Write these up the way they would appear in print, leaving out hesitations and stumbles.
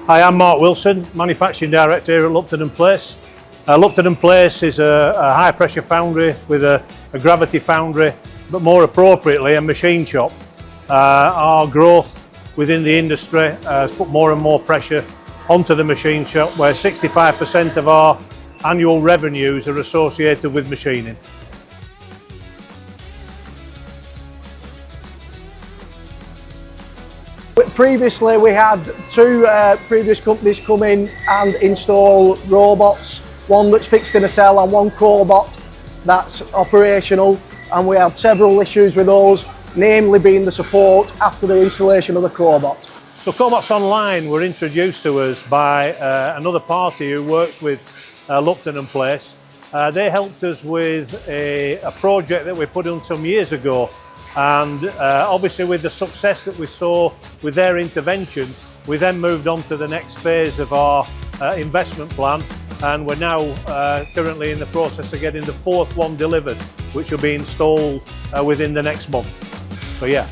Hi, I'm Mark Wilson, Manufacturing Director here at Lupton Place. Lupton Place is a high pressure foundry with a gravity foundry, but more appropriately a machine shop. Our growth within the industry has put more and more pressure onto the machine shop, where 65% of our annual revenues are associated with machining. Previously we had two previous companies come in and install robots, one that's fixed in a cell and one cobot that's operational, and we had several issues with those, namely being the support after the installation of the cobot. So Cobots Online were introduced to us by another party who works with Lupton Place. They helped us with a project that we put on some years ago. And obviously with the success that we saw with their intervention, we then moved on to the next phase of our investment plan, and we're now currently in the process of getting the fourth one delivered, which will be installed within the next month. So yeah,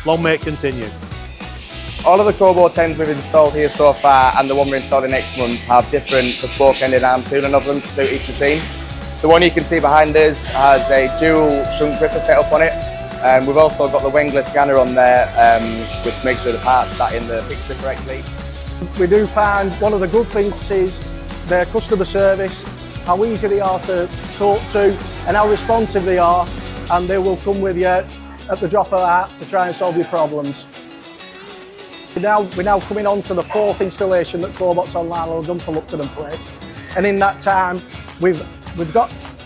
long may it continue. All of the CoboTends we've installed here so far and the one we're installing next month have different bespoke ended arm tooling of them to suit each machine. The one you can see behind us has a dual shunt gripper set up on it. We've also got the Wengler scanner on there, which makes sure the parts sat in the fixture correctly. We do find one of the good things is their customer service, how easy they are to talk to and how responsive they are, and they will come with you at the drop of a hat to try and solve your problems. We're now coming on to the fourth installation that Cobots Online have done for Lupton Place, and in that time we've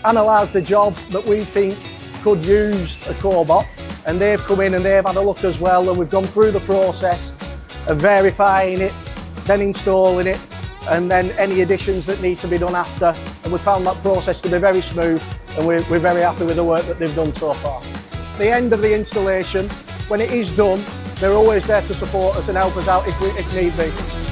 analysed the job that we think could use a cobot, and they've come in and they've had a look as well, and we've gone through the process of verifying it, then installing it, and then any additions that need to be done after, and we found that process to be very smooth, and we're very happy with the work that they've done so far. At the end of the installation, when it is done, they're always there to support us and help us out if need be.